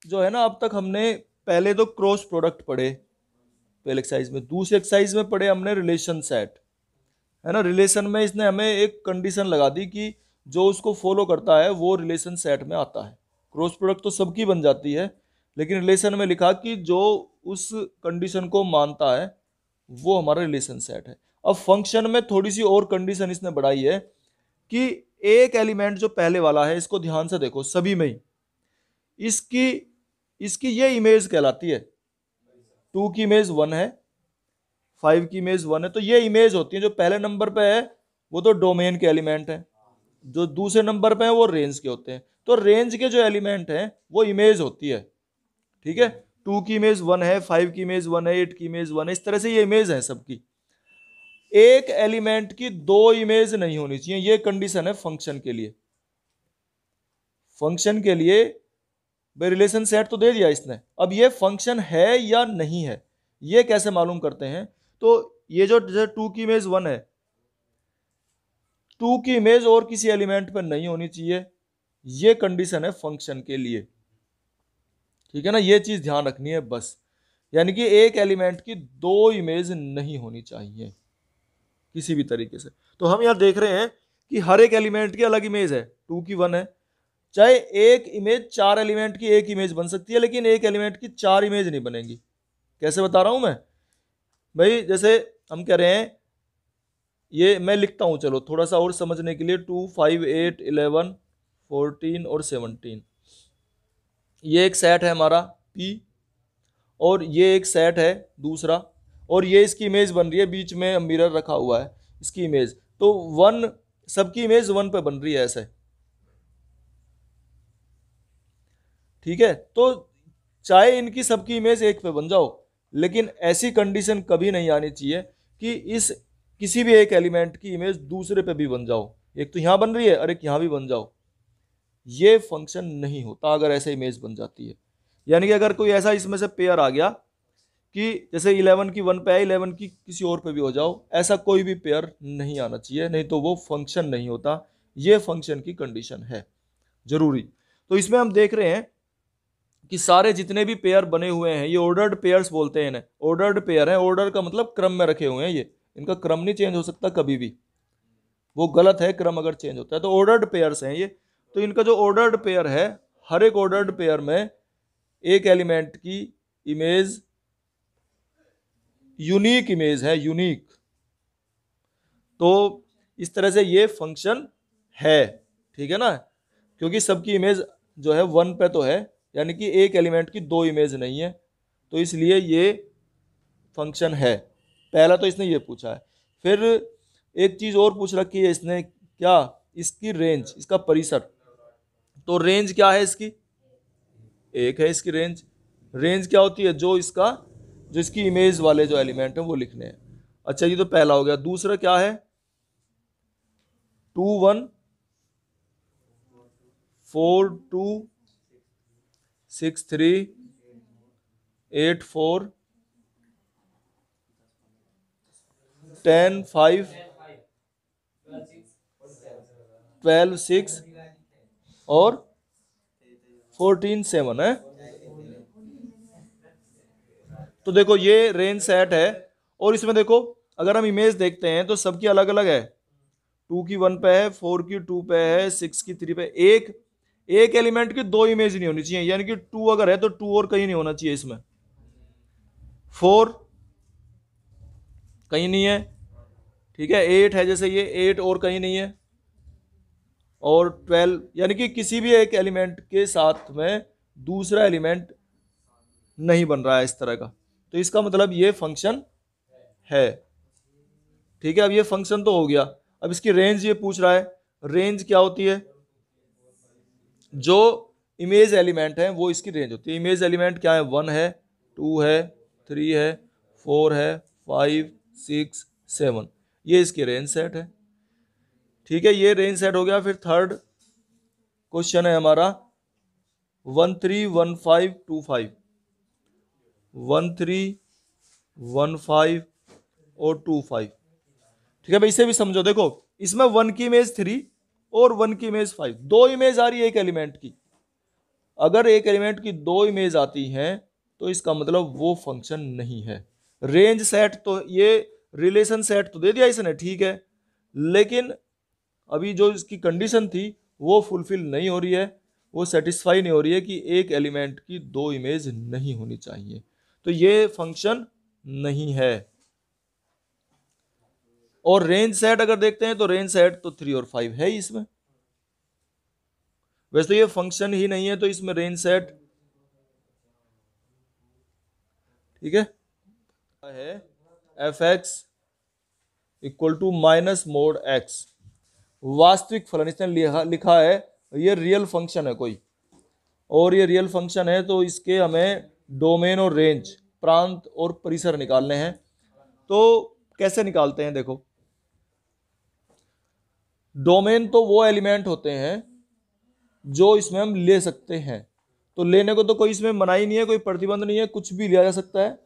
जो है ना, अब तक हमने पहले तो क्रॉस प्रोडक्ट पढ़े पहले एक्सरसाइज में, दूसरी एक्सरसाइज में पढ़े हमने रिलेशन सेट, है ना। रिलेशन में इसने हमें एक कंडीशन लगा दी कि जो उसको फॉलो करता है वो रिलेशन सेट में आता है। क्रॉस प्रोडक्ट तो सबकी बन जाती है, लेकिन रिलेशन में लिखा कि जो उस कंडीशन को मानता है वो हमारा रिलेशन सेट है। अब फंक्शन में थोड़ी सी और कंडीशन इसने बढ़ाई है कि एक एलिमेंट जो पहले वाला है, इसको ध्यान से देखो सभी में ही, इसकी इसकी ये इमेज कहलाती है। 2 की इमेज 1 है, 5 की इमेज 1 है, तो ये इमेज होती है। जो पहले नंबर पे है वो तो डोमेन के एलिमेंट है, जो दूसरे नंबर पे है वो रेंज के होते हैं। तो रेंज के जो एलिमेंट हैं वो इमेज होती है, ठीक है। 2 की इमेज 1 है, 5 की इमेज 1 है, 8 की इमेज 1 है, इस तरह से ये इमेज है सबकी। एक एलिमेंट की दो इमेज नहीं होनी चाहिए, ये कंडीशन है फंक्शन के लिए। फंक्शन के लिए भाई रिलेशन सेट तो दे दिया इसने, अब ये फंक्शन है या नहीं है ये कैसे मालूम करते हैं। तो ये जो 2 की इमेज 1 है, 2 की इमेज और किसी एलिमेंट पर नहीं होनी चाहिए, ये कंडीशन है फंक्शन के लिए, ठीक है ना। ये चीज ध्यान रखनी है बस, यानी कि एक एलिमेंट की दो इमेज नहीं होनी चाहिए किसी भी तरीके से। तो हम यहां देख रहे हैं कि हर एक एलिमेंट की अलग इमेज है, 2 की 1 है। चाहे एक इमेज, चार एलिमेंट की एक इमेज बन सकती है, लेकिन एक एलिमेंट की चार इमेज नहीं बनेगी। कैसे बता रहा हूं मैं भाई, जैसे हम कह रहे हैं, ये मैं लिखता हूं चलो थोड़ा सा और समझने के लिए, 2, 5, 8, 11, 14 और 17, ये एक सेट है हमारा P, और ये एक सेट है दूसरा, और ये इसकी इमेज बन रही है, बीच में मिरर रखा हुआ है इसकी इमेज, तो 1, सबकी इमेज 1 पे बन रही है ऐसे, ठीक है। तो चाहे इनकी सबकी इमेज एक पे बन जाओ, लेकिन ऐसी कंडीशन कभी नहीं आनी चाहिए कि इस किसी भी एक एलिमेंट की इमेज दूसरे पे भी बन जाओ, एक तो यहां बन रही है और एक यहां भी बन जाओ, ये फंक्शन नहीं होता अगर ऐसे इमेज बन जाती है। यानी कि अगर कोई ऐसा इसमें से पेयर आ गया कि जैसे 11 की 1 पे है, 11 की किसी और पे भी हो जाओ, ऐसा कोई भी पेयर नहीं आना चाहिए, नहीं तो वो फंक्शन नहीं होता। ये फंक्शन की कंडीशन है जरूरी। तो इसमें हम देख रहे हैं कि सारे जितने भी पेयर बने हुए हैं, ये ऑर्डर्ड पेयर्स बोलते हैं इन्हें, ऑर्डर्ड पेयर है। ऑर्डर का मतलब क्रम में रखे हुए हैं, ये इनका क्रम नहीं चेंज हो सकता कभी भी, वो गलत है क्रम अगर चेंज होता है तो। ऑर्डर्ड पेयर्स हैं ये। तो इनका जो ऑर्डर्ड पेयर है, हर एक ऑर्डर्ड पेयर में एक एलिमेंट की इमेज यूनिक इमेज है, यूनिक। तो इस तरह से ये फंक्शन है, ठीक है ना, क्योंकि सबकी इमेज जो है 1 पे तो है, यानी कि एक एलिमेंट की दो इमेज नहीं है, तो इसलिए ये फंक्शन है। पहला तो इसने ये पूछा है। फिर एक चीज और पूछ रखी है इसने, क्या, इसकी रेंज, इसका परिसर। तो रेंज क्या है इसकी, एक है इसकी रेंज। रेंज क्या होती है, जो इसकी इमेज वाले जो एलिमेंट है वो लिखने हैं। अच्छा ये तो पहला हो गया। दूसरा क्या है, 2, 1, 4, 2, 6, 3, 8, 4, 10, 5, 12, 6 और 14, 7 है। तो देखो ये रेंज सेट है, और इसमें देखो अगर हम इमेज देखते हैं तो सबकी अलग अलग है। 2 की 1 पे है, 4 की 2 पे है, 6 की 3 पे। एक एक एलिमेंट की दो इमेज नहीं होनी चाहिए, यानी कि 2 अगर है तो 2 और कहीं नहीं होना चाहिए इसमें। 4 कहीं नहीं है, ठीक है। 8 है, जैसे ये 8 और कहीं नहीं है, और 12, यानी कि किसी भी एक एलिमेंट के साथ में दूसरा एलिमेंट नहीं बन रहा है इस तरह का। तो इसका मतलब ये फंक्शन है, ठीक है। अब ये फंक्शन तो हो गया, अब इसकी रेंज ये पूछ रहा है। रेंज क्या होती है, जो इमेज एलिमेंट है वो इसकी रेंज होती है। इमेज एलिमेंट क्या है, 1 है, 2 है, 3 है, 4 है, 5, 6, 7, ये इसकी रेंज सेट है, ठीक है। ये रेंज सेट हो गया। फिर थर्ड क्वेश्चन है हमारा 1, 3, 1, 5, 2, 5, 1, 3, 1, 5 और 2, 5, ठीक है भाई। इसे भी समझो, देखो इसमें 1 की इमेज 3 और 1 की इमेज 5, दो इमेज आ रही है एक एलिमेंट की। अगर एक एलिमेंट की दो इमेज आती हैं तो इसका मतलब वो फंक्शन नहीं है। रेंज सेट तो ये रिलेशन सेट तो दे दिया इसने, ठीक है, लेकिन अभी जो इसकी कंडीशन थी वो फुलफिल नहीं हो रही है, वो सेटिस्फाई नहीं हो रही है कि एक एलिमेंट की दो इमेज नहीं होनी चाहिए, तो ये फंक्शन नहीं है। और रेंज सेट अगर देखते हैं तो रेंज सेट तो 3 और 5 है ही इसमें, वैसे तो ये फंक्शन ही नहीं है तो इसमें रेंज सेट, ठीक है f x equal to minus mod x, वास्तविक फलन इसने लिखा है, ये रियल फंक्शन है कोई, और ये रियल फंक्शन है तो इसके हमें डोमेन और रेंज, प्रांत और परिसर निकालने हैं। तो कैसे निकालते हैं, देखो डोमेन तो वो एलिमेंट होते हैं जो इसमें हम ले सकते हैं, तो लेने को तो कोई इसमें मनाही नहीं है, कोई प्रतिबंध नहीं है, कुछ भी लिया जा सकता है।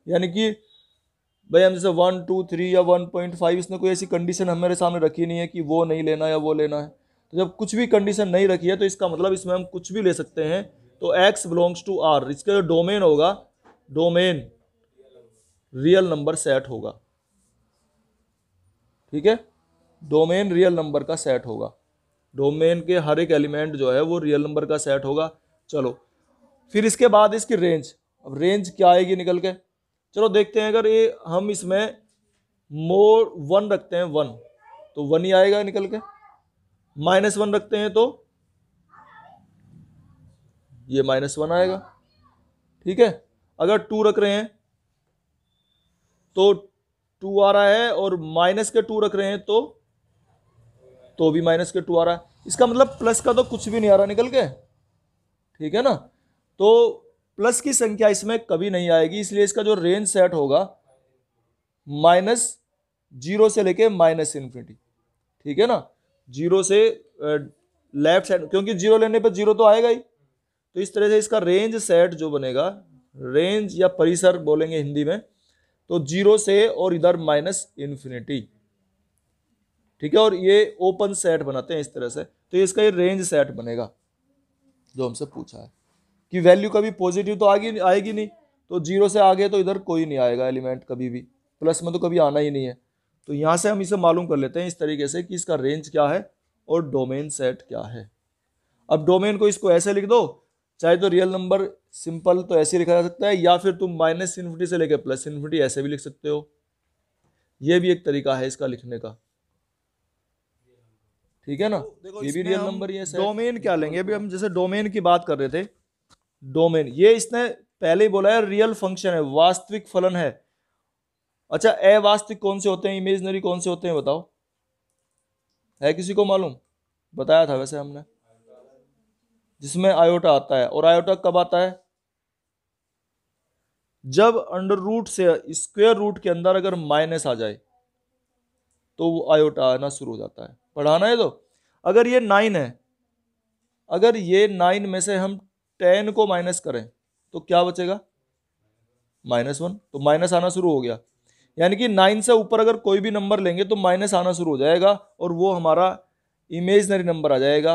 यानी कि भाई हम जैसे 1, 2, 3 या 1.5, इसने कोई ऐसी कंडीशन हमारे सामने रखी नहीं है कि वो नहीं लेना या वो लेना है। तो जब कुछ भी कंडीशन नहीं रखी है तो इसका मतलब इसमें हम कुछ भी ले सकते हैं। तो x बिलोंग्स टू r, इसका जो डोमेन होगा, डोमेन रियल नंबर सेट होगा, ठीक है, डोमेन रियल नंबर का सेट होगा, डोमेन के हर एक एलिमेंट जो है वो रियल नंबर का सेट होगा। चलो फिर इसके बाद इसकी रेंज, अब रेंज क्या आएगी निकल के, चलो देखते हैं। अगर ये हम इसमें मोर 1 रखते हैं 1 तो 1 ही आएगा निकल के, -1 रखते हैं तो ये -1 आएगा, ठीक है। अगर 2 रख रहे हैं तो 2 आ रहा है, और -2 रख रहे हैं तो भी -2 आ रहा है। इसका मतलब प्लस का तो कुछ भी नहीं आ रहा निकल के, ठीक है ना। तो प्लस की संख्या इसमें कभी नहीं आएगी, इसलिए इसका जो रेंज सेट होगा -0 से लेके -∞, ठीक है ना, 0 से लेफ्ट साइड, क्योंकि 0 लेने पर 0 तो आएगा ही, तो इस तरह से इसका रेंज सेट जो बनेगा, रेंज या परिसर बोलेंगे हिंदी में, तो 0 से और इधर -∞, ठीक है, और ये ओपन सेट बनाते हैं इस तरह से, तो इसका ये रेंज सेट बनेगा जो हमसे पूछा है कि वैल्यू कभी पॉजिटिव तो आएगी नहीं, तो 0 से आगे तो इधर कोई नहीं आएगा एलिमेंट कभी भी, प्लस में तो कभी आना ही नहीं है। तो यहां से हम इसे मालूम कर लेते हैं इस तरीके से कि इसका रेंज क्या है और डोमेन सेट क्या है। अब डोमेन को इसको ऐसे लिख दो, चाहे तो रियल नंबर सिंपल तो ऐसे लिखा जा सकता है, या फिर तुम -∞ से लेकर +∞ ऐसे भी लिख सकते हो, यह भी एक तरीका है इसका लिखने का, ठीक है ना। देखो ये भी रियल नंबर ही है। डोमेन क्या लेंगे, अभी हम जैसे डोमेन की बात कर रहे थे, डोमेन ये इसने पहले ही बोला है रियल फंक्शन है, वास्तविक फलन है। अच्छा अवास्तविक कौन से होते हैं, इमेजिनरी कौन से होते हैं बताओ, है किसी को मालूम? बताया था वैसे हमने, जिसमें आयोटा आता है, और आयोटा कब आता है, जब अंडर रूट से स्क्वायर रूट के अंदर अगर माइनस आ जाए तो वो आयोटा आना शुरू हो जाता है। पढ़ाना है तो अगर ये 9 है, अगर ये 9 में से हम 10 को माइनस करें तो क्या बचेगा, -1, तो माइनस आना शुरू हो गया। यानी कि 9 से ऊपर अगर कोई भी नंबर लेंगे तो माइनस आना शुरू हो जाएगा, और वो हमारा इमेजनरी नंबर आ जाएगा,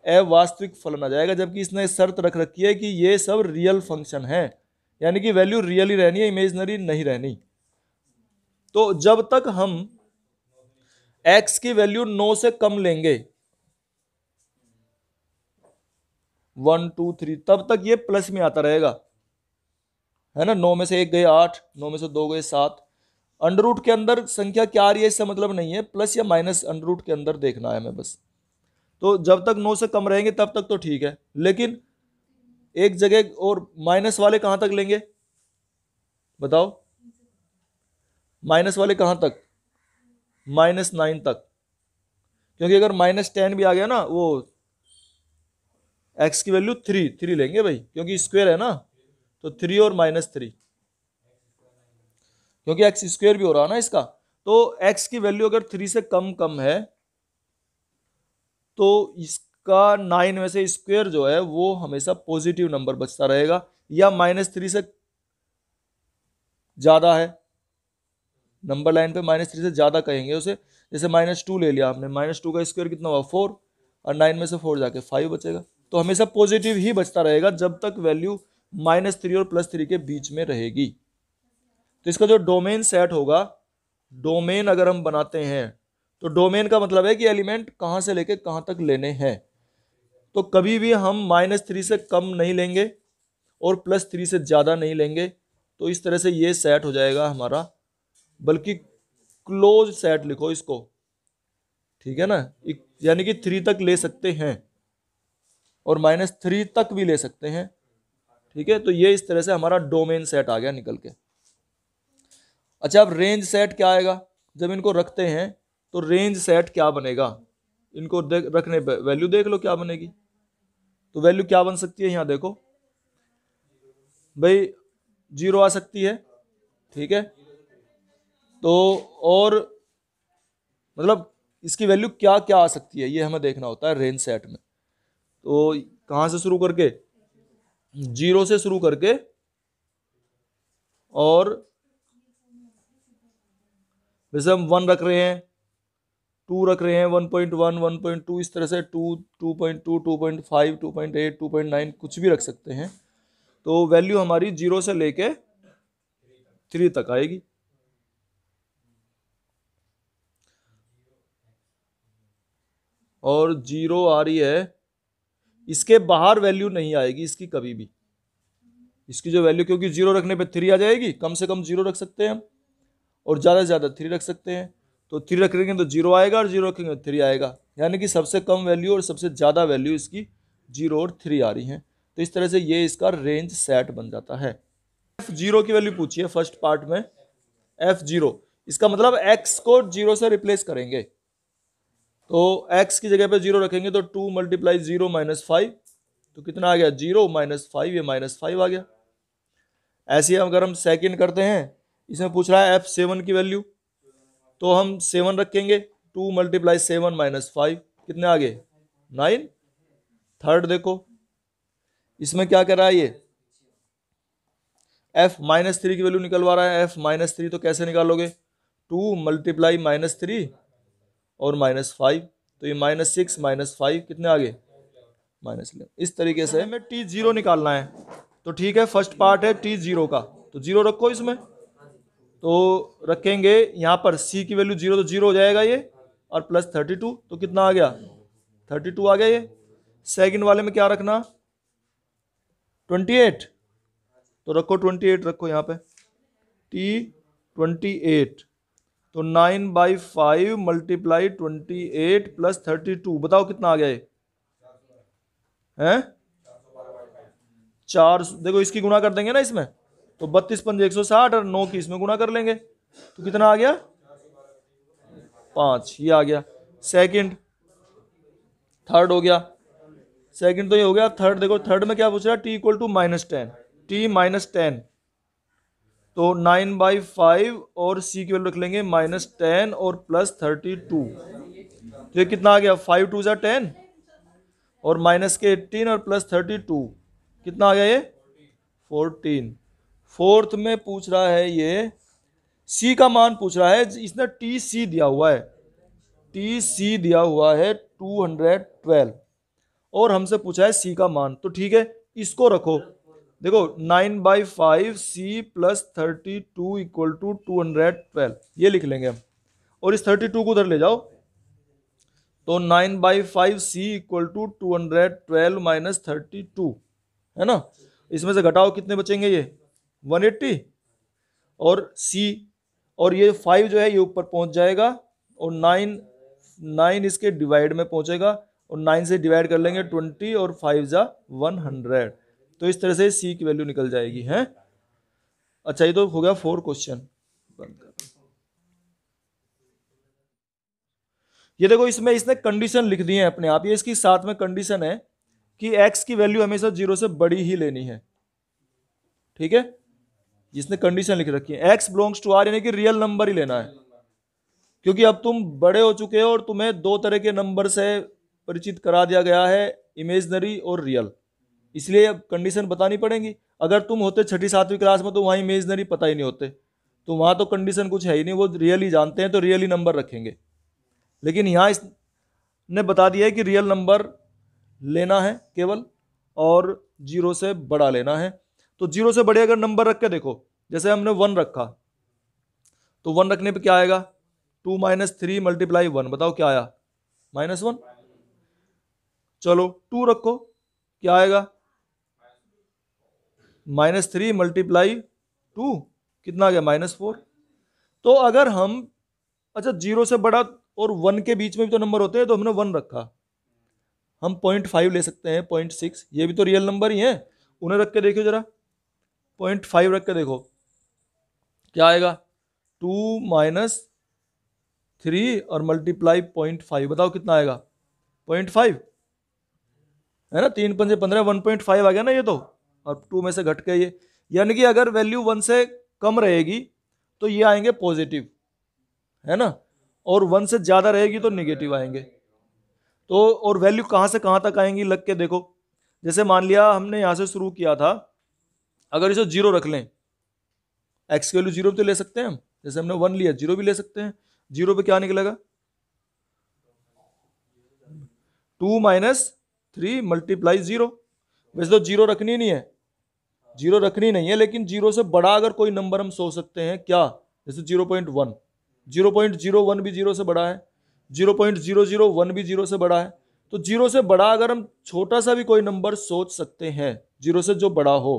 अवास्तविक फलन आ जाएगा। जबकि इसने शर्त रख रखी है कि ये सब रियल फंक्शन है, यानी कि वैल्यू रियल ही रहनी है, इमेजनरी नहीं रहनी। तो जब तक हम x की वैल्यू 9 से कम लेंगे, 1, 2, 3, तब तक ये प्लस में आता रहेगा, है ना। 9 में से 1 गए 8, 9 में से 2 गए 7। अंडर रूट के अंदर संख्या क्या आ रही है इससे मतलब नहीं है, प्लस या माइनस अंडर रूट के अंदर देखना है हमें बस। तो जब तक 9 से कम रहेंगे तब तक तो ठीक है, लेकिन एक जगह और माइनस वाले कहां तक लेंगे बताओ, माइनस वाले कहां तक, -9 तक, क्योंकि अगर -10 भी आ गया ना, वो x की वैल्यू 3 लेंगे भाई, क्योंकि स्क्वायर है ना, तो 3 और -3, क्योंकि x स्क्वायर भी हो रहा है ना इसका। तो x की वैल्यू अगर 3 से कम है तो इसका 9 में से स्क्वायर जो है वो हमेशा पॉजिटिव नंबर बचता रहेगा, या -3 से ज्यादा है, नंबर लाइन पे -3 से ज्यादा कहेंगे उसे। जैसे -2 ले लिया आपने, -2 का स्क्वायर कितना हुआ 4, और 9 में से 4 जाके 5 बचेगा, तो हमेशा पॉजिटिव ही बचता रहेगा जब तक वैल्यू -3 और +3 के बीच में रहेगी। तो इसका जो डोमेन सेट होगा, डोमेन अगर हम बनाते हैं तो डोमेन का मतलब है कि एलिमेंट कहां से लेके कहां तक लेने हैं। तो कभी भी हम -3 से कम नहीं लेंगे और +3 से ज्यादा नहीं लेंगे। तो इस तरह से ये सेट हो जाएगा हमारा, बल्कि क्लोज सेट लिखो इसको, ठीक है ना, यानी कि 3 तक ले सकते हैं और -3 तक भी ले सकते हैं, ठीक है। तो ये इस तरह से हमारा डोमेन सेट आ गया निकल के। अच्छा, अब रेंज सेट क्या आएगा? जब इनको रखते हैं तो रेंज सेट क्या बनेगा? इनको रखने पे वैल्यू देख लो क्या बनेगी। तो वैल्यू क्या बन सकती है, यहां देखो भाई, 0 आ सकती है, ठीक है। तो और मतलब इसकी वैल्यू क्या क्या आ सकती है, ये हमें देखना होता है रेंज सेट में। तो कहां से शुरू करके, 0 से शुरू करके और जैसे हम 1 रख रहे हैं, 2 रख रहे हैं, 1.1, 1.2, इस तरह से 2, 2.2, 2.5, 2.8, 2.9 कुछ भी रख सकते हैं। तो वैल्यू हमारी 0 से लेके 3 तक आएगी। और 0 आ रही है, इसके बाहर वैल्यू नहीं आएगी इसकी कभी भी। इसकी जो वैल्यू, क्योंकि 0 रखने पे 3 आ जाएगी, कम से कम 0 रख सकते हैं हम और ज़्यादा से ज़्यादा 3 रख सकते हैं। तो 3 रखेंगे तो 0 आएगा और 0 रखेंगे तो 3 आएगा, यानी कि सबसे कम वैल्यू और सबसे ज़्यादा वैल्यू इसकी 0 और 3 आ रही हैं। तो इस तरह से ये इसका रेंज सेट बन जाता है। F0 की वैल्यू पूछी है फर्स्ट पार्ट में, F0 इसका मतलब x को 0 से रिप्लेस करेंगे। तो x की जगह पे 0 रखेंगे तो 2 × 0 -5, तो कितना आ गया, 0 -5, ये -5 आ गया। ऐसे ही अगर हम सेकंड करते हैं, इसमें पूछ रहा है F7 की वैल्यू, तो हम 7 रखेंगे, 2 × 7 -5, कितने आ गए, 9। थर्ड देखो, इसमें क्या कर रहा है, ये F -3 की वैल्यू निकलवा रहा है। F -3 तो कैसे निकालोगे, 2 × -3 और -5, तो ये -6 -5 कितने आ गए, -11। इस तरीके से हमें T0 निकालना है। तो ठीक है, फर्स्ट पार्ट है T0 का, तो 0 रखो इसमें। तो रखेंगे यहाँ पर C की वैल्यू 0, तो 0 हो जाएगा ये, और +32, तो कितना आ गया, 32 आ गया ये। सेकंड वाले में क्या रखना, 28, तो रखो 28 रखो यहाँ पे, T28, तो 9/5 × 28 + 32, बताओ कितना आ गया ये, हैं 4। देखो इसकी गुणा कर देंगे ना इसमें, तो 32 × 5 = 160 और 9 की इसमें गुणा कर लेंगे, तो कितना आ गया, 5, ये आ गया। सेकंड, थर्ड हो गया, सेकंड तो ये हो गया। थर्ड देखो, थर्ड में क्या पूछ रहा है, T = -10, T -10, तो 9/5 और C की वैल्यू रख लेंगे -10 और +32, तो ये कितना आ गया, 5 × 2 = 10 और माइनस के 18 और +32, कितना आ गया ये, 14। फोर्थ में पूछ रहा है ये C का मान पूछ रहा है, इसने TC दिया हुआ है, TC दिया हुआ है 212 और हमसे पूछा है C का मान। तो ठीक है, इसको रखो, देखो 9/5 C + 32 = 212, ये लिख लेंगे हम, और इस 32 को उधर ले जाओ, तो 9/5 C = 212 - 32, है ना। इसमें से घटाओ, कितने बचेंगे ये, 180, और C, और ये 5 जो है ये ऊपर पहुंच जाएगा, और 9 इसके डिवाइड में पहुंचेगा, और 9 से डिवाइड कर लेंगे 20, और 5 × 100, तो इस तरह से C की वैल्यू निकल जाएगी, है। अच्छा, ये तो हो गया 4 क्वेश्चन। ये देखो, इसमें इसने कंडीशन लिख दी है अपने आप, ये इसकी साथ में कंडीशन है कि x की वैल्यू हमेशा 0 से बड़ी ही लेनी है, ठीक है। जिसने कंडीशन लिख रखी है x बिलोंग्स टू r, यानी कि रियल नंबर ही लेना है, क्योंकि अब तुम बड़े हो चुके हो और तुम्हें 2 तरह के नंबर से परिचित करा दिया गया है, इमेजनरी और रियल, इसलिए अब कंडीशन बतानी पड़ेगी। अगर तुम होते 6ठी 7वीं क्लास में तो वहाँ इमेजनरी पता ही नहीं होते, तो वहाँ तो कंडीशन कुछ है ही नहीं, वो रियल ही जानते हैं, तो रियल ही नंबर रखेंगे। लेकिन यहाँ इसने बता दिया है कि रियल नंबर लेना है केवल, और 0 से बड़ा लेना है। तो 0 से बड़े अगर नंबर रख के देखो, जैसे हमने 1 रखा, तो 1 रखने पे क्या आएगा, 2 - 3 × 1, बताओ क्या आया, -1। चलो 2 रखो, क्या आएगा, -3 × 2, कितना आ गया, -4। तो अगर हम, अच्छा 0 से बड़ा और 1 के बीच में भी तो नंबर होते हैं, तो हमने 1 रखा, हम 0.5 ले सकते हैं, 0.6, ये भी तो रियल नंबर ही है, उन्हें रख के देखो जरा, 0.5 रख के देखो क्या आएगा, 2 - 3 और मल्टीप्लाई 0.5, बताओ कितना आएगा, 0.5 है ना, 3 × 5 = 15, 1.5 आ गया ना ये तो, और 2 में से घट के ये, यानी कि अगर वैल्यू 1 से कम रहेगी तो ये आएंगे पॉजिटिव, है ना, और 1 से ज्यादा रहेगी तो निगेटिव आएंगे। तो और वैल्यू कहां से कहां तक आएंगी लग के देखो, जैसे मान लिया हमने यहां से शुरू किया था, अगर इसे 0 रख लें, एक्स की वैल्यू 0 तो ले सकते हैं हम, जैसे हमने 1 लिया, 0 भी ले सकते हैं, 0 पे क्या निकलेगा, 2 - 3 × 0। वैसे तो 0 रखनी नहीं है, 0 रखनी नहीं है, लेकिन 0 से बड़ा अगर कोई नंबर हम सोच सकते हैं क्या, जैसे 0.1, 0.01 भी 0 से बड़ा है, 0.001 भी 0 से बड़ा है। तो 0 से बड़ा अगर हम छोटा सा भी कोई नंबर सोच सकते हैं 0 से जो बड़ा हो,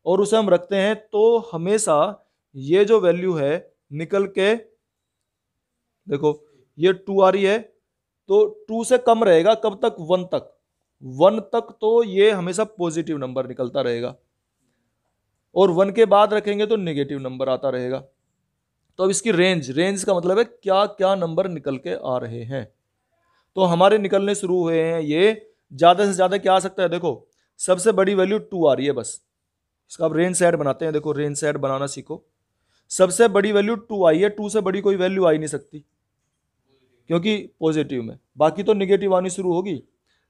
और उसे हम रखते हैं, तो हमेशा ये जो वैल्यू है निकल के, देखो ये 2 आ रही है, तो 2 से कम रहेगा कब तक, 1 तक, 1 तक तो ये हमेशा पॉजिटिव नंबर निकलता रहेगा, और 1 के बाद रखेंगे तो नेगेटिव नंबर आता रहेगा। तो अब इसकी रेंज, रेंज का मतलब है क्या क्या नंबर निकल के आ रहे हैं। तो हमारे निकलने शुरू हुए हैं, ये ज्यादा से ज्यादा क्या आ सकता है, देखो सबसे बड़ी वैल्यू 2 आ रही है बस, इसका अब रेंज सेट बनाते हैं, देखो रेंज सेट बनाना सीखो। सबसे बड़ी वैल्यू 2 आई है, 2 से बड़ी कोई वैल्यू आ ही नहीं सकती, क्योंकि पॉजिटिव में, बाकी तो निगेटिव आनी शुरू होगी।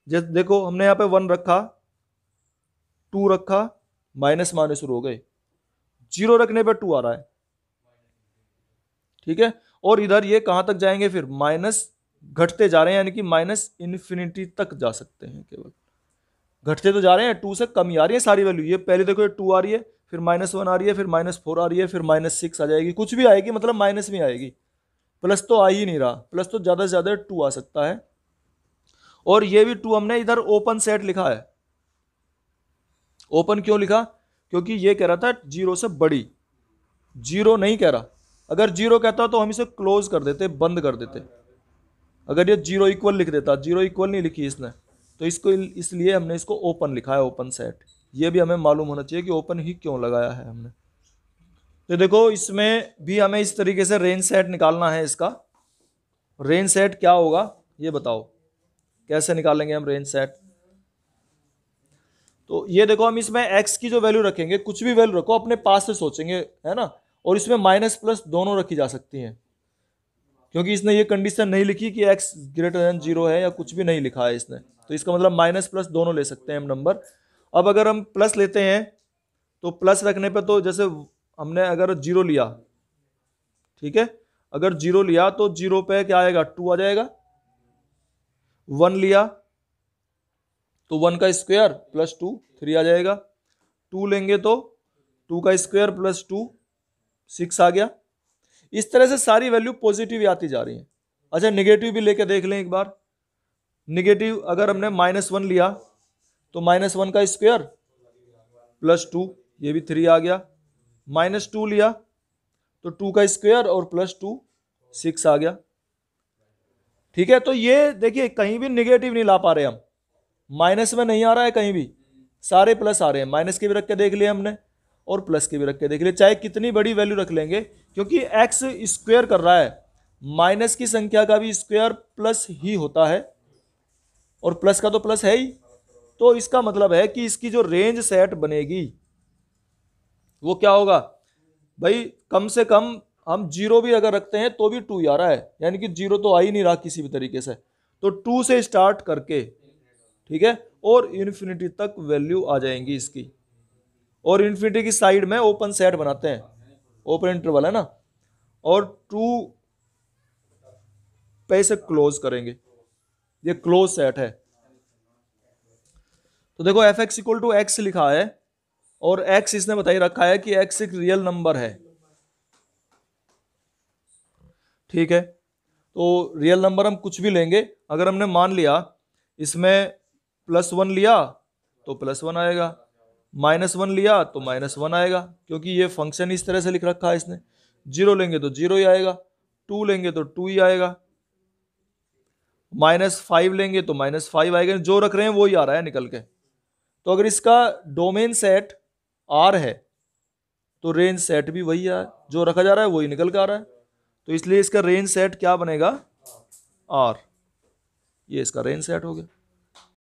जैसे देखो हमने यहाँ पे 1 रखा, 2 रखा, माइनस में आने शुरू हो गए, 0 रखने पे 2 आ रहा है, ठीक है, और इधर ये कहां तक जाएंगे, फिर माइनस घटते जा रहे हैं, यानी कि -∞ तक जा सकते हैं, केवल घटते तो जा रहे हैं, 2 से कम ही आ रही है सारी वैल्यू। ये पहले देखो ये 2 आ रही है, फिर -1 आ रही है, फिर -4 आ रही है, फिर -6 आ जाएगी, कुछ भी आएगी, मतलब माइनस में आएगी, प्लस तो आ ही नहीं रहा, प्लस तो ज्यादा से ज्यादा 2 आ सकता है। और ये भी 2 हमने इधर ओपन सेट लिखा है, ओपन क्यों लिखा, क्योंकि ये कह रहा था 0 से बड़ी, 0 नहीं कह रहा, अगर 0 कहता तो हम इसे क्लोज कर देते, बंद कर देते, अगर ये 0 इक्वल लिख देता, 0 इक्वल नहीं लिखी इसने, तो इसको इसलिए हमने इसको ओपन लिखा है, ओपन सेट। ये भी हमें मालूम होना चाहिए कि ओपन ही क्यों लगाया है हमने। तो देखो इसमें भी हमें इस तरीके से रेंज सेट निकालना है, इसका रेंज सेट क्या होगा ये बताओ, कैसे निकालेंगे हम रेंज सेट। तो ये देखो हम इसमें x की जो वैल्यू रखेंगे, कुछ भी वैल्यू रखो, अपने पास से सोचेंगे, है ना, और इसमें माइनस प्लस दोनों रखी जा सकती हैं, क्योंकि इसने ये कंडीशन नहीं लिखी कि x > 0 है, या कुछ भी नहीं लिखा है इसने, तो इसका मतलब माइनस प्लस दोनों ले सकते हैं हम नंबर। अब अगर हम प्लस लेते हैं, तो प्लस रखने पे तो जैसे हमने अगर 0 लिया, ठीक है, अगर 0 लिया तो 0 पे क्या आएगा, 2 आ जाएगा, 1 लिया तो 1 का स्क्वायर प्लस 2 3 आ जाएगा, 2 लेंगे तो 2 का स्क्वायर प्लस 2 6 आ गया। इस तरह से सारी वैल्यू पॉजिटिव आती जा रही है। अच्छा निगेटिव भी लेके देख लें एक बार, निगेटिव अगर हमने -1 लिया तो -1 का स्क्वायर प्लस 2, ये भी 3 आ गया, -2 लिया तो 2 का स्क्वायर और प्लस 2 6 आ गया, ठीक है। तो ये देखिए कहीं भी निगेटिव नहीं ला पा रहे हम, माइनस में नहीं आ रहा है कहीं भी, सारे प्लस आ रहे हैं, माइनस के भी रख के देख लिया हमने और प्लस के भी रख के देख लिया, चाहे कितनी बड़ी वैल्यू रख लेंगे, क्योंकि एक्स स्क्वायर कर रहा है, माइनस की संख्या का भी स्क्वायर प्लस ही होता है, और प्लस का तो प्लस है ही। तो इसका मतलब है कि इसकी जो रेंज सेट बनेगी वो क्या होगा भाई, कम से कम हम 0 भी अगर रखते हैं तो भी 2 ही आ रहा है, यानी कि 0 तो आ ही नहीं रहा किसी भी तरीके से, तो 2 से स्टार्ट करके, ठीक है, और इन्फिनिटी तक वैल्यू आ जाएंगी इसकी, और इन्फिनिटी की साइड में ओपन सेट बनाते हैं, ओपन इंटरवल है ना, और 2 पे से क्लोज करेंगे, ये क्लोज सेट है। तो देखो f x equal to x लिखा है और एक्स इसने बताई रखा है कि एक्स एक रियल नंबर है, ठीक है। तो रियल नंबर हम कुछ भी लेंगे, अगर हमने मान लिया इसमें +1 लिया तो +1 आएगा, -1 लिया तो -1 आएगा, क्योंकि ये फंक्शन इस तरह से लिख रखा है इसने। 0 लेंगे तो 0 ही आएगा, 2 लेंगे तो 2 ही आएगा, -5 लेंगे तो -5 आएगा, जो रख रहे हैं वो ही आ रहा है निकल के। तो अगर इसका डोमेन सेट R है तो रेंज सेट भी वही है, जो रखा जा रहा है वही निकल के आ रहा है, तो इसलिए इसका रेंज सेट क्या बनेगा? R। ये इसका रेंज सेट हो गया।